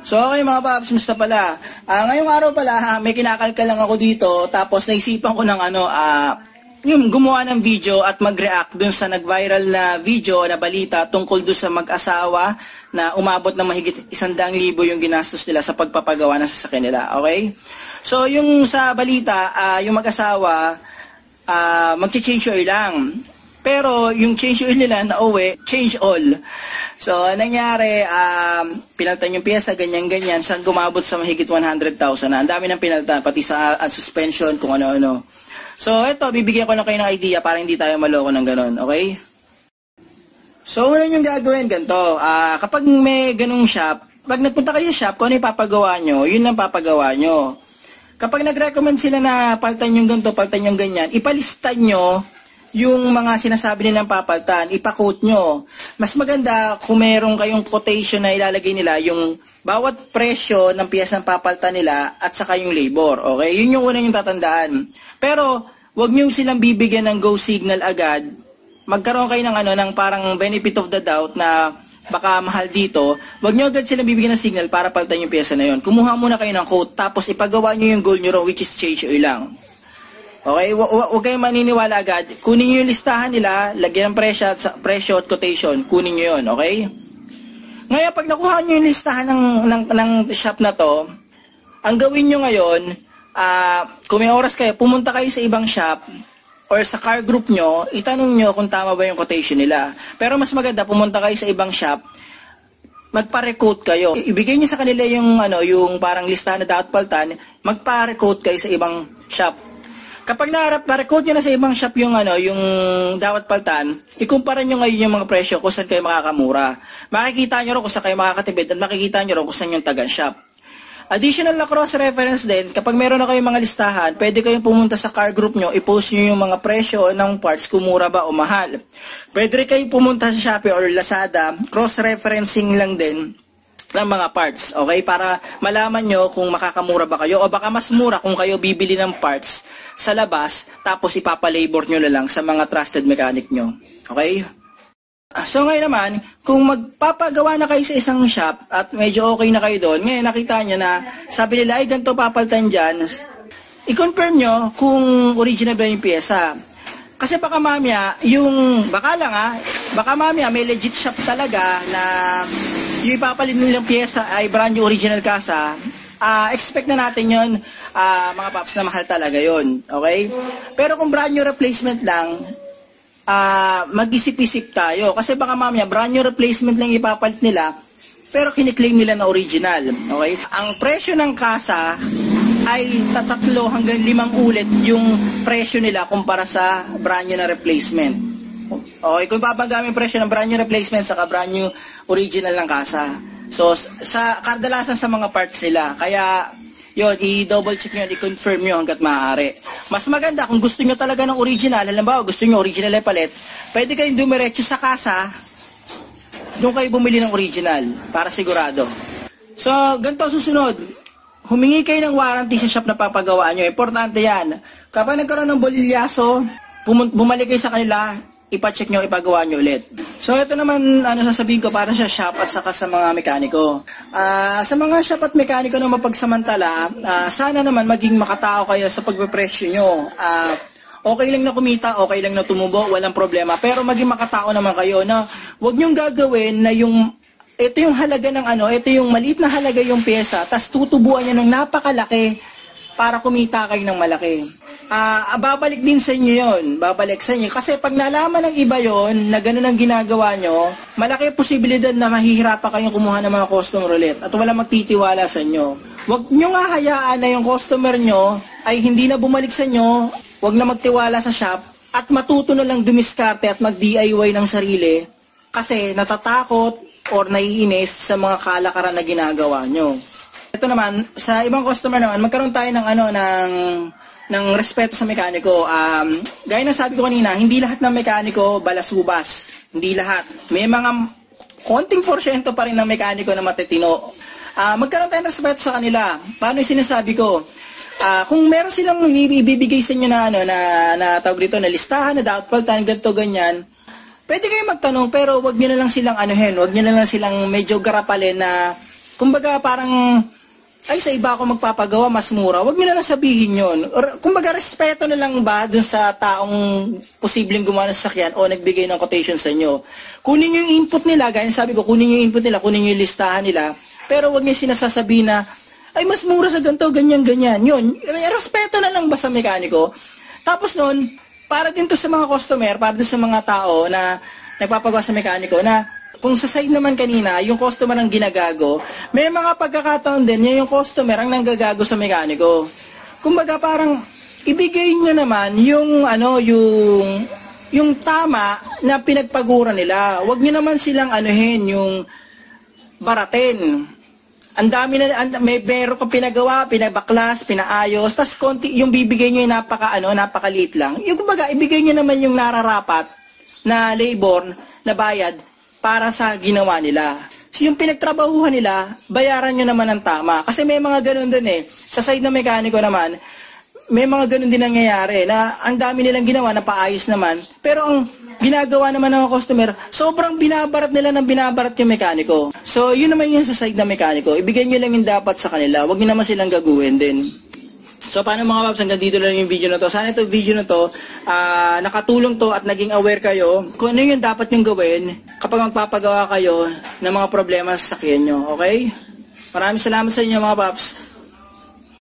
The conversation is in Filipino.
So okay mga paps, musta pala? Ngayong araw pala, may kinakalkal lang ako dito, tapos naisipan ko ng yung gumawa ng video at mag-react dun sa nag-viral na video na balita tungkol dun sa mag-asawa na umabot na mahigit 100,000 yung ginastos nila sa pagpapagawa ng sasakyan nila, okay? So yung sa balita, yung mag-asawa, mag-change oil lang. Pero yung change oil nila na uwi, change all. So nangyari, pinaltan yung pyesa, ganyan-ganyan, saan gumabot sa mahigit 100,000 na. Ang dami ng pinaltan, pati sa suspension, kung ano-ano. So eto, bibigyan ko na kayo ng idea para hindi tayo maloko ng ganon, okay? So una yung gagawin, ganito. Kapag may ganung shop, pag nagpunta kayo sa shop, kung ano yung papagawa nyo, yun lang papagawa nyo. Kapag nag-recommend sila na paltan yung ganito, paltan yung ganyan, ipalistan nyo yung mga sinasabi nilang papaltan, ipa-quote nyo. Mas maganda kung meron kayong quotation na ilalagay nila yung bawat presyo ng piyesang papaltan nila at saka yung labor. Okay? Yun yung una yung tatandaan. Pero, wag nyo silang bibigyan ng go signal agad. Magkaroon kayo ng, ng parang benefit of the doubt na baka mahal dito. Wag nyo agad silang bibigyan ng signal para paltan yung piyesa na yun. Kumuha muna kayo ng quote, tapos ipagawa nyo yung goal nyo, which is change oil lang. Okay, huwag kayong maniniwala agad. Kunin nyo yung listahan nila, lagyan ng presyo at quotation, kunin nyo yun, okay? Ngayon, pag nakuha nyo yung listahan ng shop na to, ang gawin nyo ngayon, kung may oras kayo, pumunta kayo sa ibang shop or sa car group nyo, itanong nyo kung tama ba yung quotation nila. Pero mas maganda, pumunta kayo sa ibang shop, magpa-recode kayo. Ibigay nyo sa kanila yung, yung parang listahan na dapat paltan, magpa-recode kayo sa ibang shop. Kapag na-recode nyo na sa ibang shop yung, yung dapat paltan, ikumpara nyo ngayon yung mga presyo kung saan kayo makakamura. Makikita nyo rin kung saan kayo makakatipid at makikita nyo rin kung saan yung tagang shop. Additional na cross-reference din, kapag meron na kayong mga listahan, pwede kayong pumunta sa car group nyo, i-post nyo yung mga presyo ng parts kung mura ba o mahal. Pwede rin kayong pumunta sa Shopee or Lazada, cross-referencing lang din ng mga parts, okay? Para malaman nyo kung makakamura ba kayo o baka mas mura kung kayo bibili ng parts sa labas tapos ipapalabor nyo na lang sa mga trusted mechanic nyo, okay? So ngayon naman, kung magpapagawa na kayo sa isang shop at medyo okay na kayo doon, ngayon nakita nyo na sabi nila ay ganito papaltan dyan, i-confirm nyo kung original ba yung pyesa. Kasi baka mamaya, baka mamaya may legit shop talaga na yung ipapalit nilang pyesa ay brand new original kasa. Expect na natin yun, mga paps, na mahal talaga yun. Okay? Pero kung brand new replacement lang, mag-isip-isip tayo. Kasi baka mamaya, brand new replacement lang ipapalit nila, pero kiniklaim nila na original. Okay? Ang presyo ng kasa ay 3 hanggang 5 ulit yung presyo nila kumpara sa brand new na replacement. Okay, kung babangga yung presyo ng brand new replacement saka brand new original ng kasa. So, sa kadalasan sa mga parts nila. Kaya, yun, i-double check nyo, i-confirm nyo hanggat maaari. Mas maganda kung gusto nyo talaga ng original, halimbawa gusto nyo original ay palit, pwede kayong dumiretso sa kasa, doon kayo bumili ng original, para sigurado. So, ganito susunod. Humingi kayo ng warranty sa shop na papagawa nyo. Importante yan. Kapag nagkaroon ng bolilyaso, bumalik kayo sa kanila, ipacheck nyo, ipagawa nyo ulit. So ito naman, sasabihin ko para sa shop at saka sa mga mekaniko. Sa mga shop at mekaniko na mapagsamantala, sana naman maging makatao kayo sa pagpepresyo nyo. Okay lang na kumita, okay lang na tumubo, walang problema. Pero maging makatao naman kayo na huwag nyong gagawin na ito yung halaga ng ito yung maliit na halaga yung pyesa, tas tutubuan nyo ng napakalaki para kumita kayo ng malaki. Babalik din sa inyo yun, babalik sa inyo. Kasi pag nalaman ng iba yon na gano'n ang ginagawa nyo, malaki posibilidad na mahihirapan kayong kumuha ng mga customer ulit at wala magtitiwala sa inyo. Huwag nyo nga hayaan na yung customer nyo ay hindi na bumalik sa inyo, huwag na magtiwala sa shop at matuto na lang dumiskarte at mag-DIY ng sarili kasi natatakot or naiinis sa mga kalakaran na ginagawa nyo. Ito naman, sa ibang customer naman, magkaroon tayo ng respeto sa mekaniko. Gaya ng sabi ko kanina, hindi lahat ng mekaniko balasubas. Hindi lahat. May mga konting porsyento pa rin ng mekaniko na matitino. Magkaroon tayo ng respeto sa kanila. Paano yung sinasabi ko? Kung meron silang ibibigay sa inyo na tawag dito na listahan na dapat paltan, ganito, ganyan, pwede kayo magtanong pero wag niyo na lang silang wag niyo na lang silang medyo garapalin na kumbaga parang, ay sa iba ako magpapagawa, mas mura. Huwag niyo na lang sabihin yun. Or, kumbaga respeto na lang ba dun sa taong posibleng gumawa ng sasakyan o nagbigay ng quotation sa inyo. Kunin niyo yung input nila, gaya sabi ko, kunin niyo yung input nila, kunin niyo yung listahan nila, pero huwag niyo sinasasabi na, ay mas mura sa ganito, ganyan. Yun, respeto na lang ba sa mekaniko? Tapos nun, para din to sa mga customer, para din sa mga tao na nagpapagawa sa mekaniko na kung sa side naman kanina, yung customer ang ginagago, may mga pagkakataon din, yung customer ang nanggagago sa mekaniko. Kumbaga parang ibigay nyo naman yung yung tama na pinagpagura nila. Huwag nyo naman silang yung baratin. Ang dami na may meron kang pinagawa, pinabaklas, pinaayos, tas konti yung bibigay niyo yung napakaliit lang. Yung kumbaga ibigay niyo naman yung nararapat na labor na bayad para sa ginawa nila. So yung pinagtrabahuhan nila, bayaran niyo naman ng tama. Kasi may mga ganun din sa side ng mekaniko naman, may mga ganun din nangyayari na ang dami nilang ginawa na paayos naman, pero ang ginagawa naman ng customer, sobrang binabarat nila ng binabarat yung mekaniko. So, yun naman yun sa side ng mekaniko. Ibigay nyo lang yung dapat sa kanila. Huwag nyo naman silang gaguhin din. So, paano mga paps, hanggang dito lang yung video na to. Sana ito video na to, nakatulong to at naging aware kayo kung ano yung dapat yung gawin kapag magpapagawa kayo ng mga problema sa sasakyan nyo. Okay? Maraming salamat sa inyo mga paps.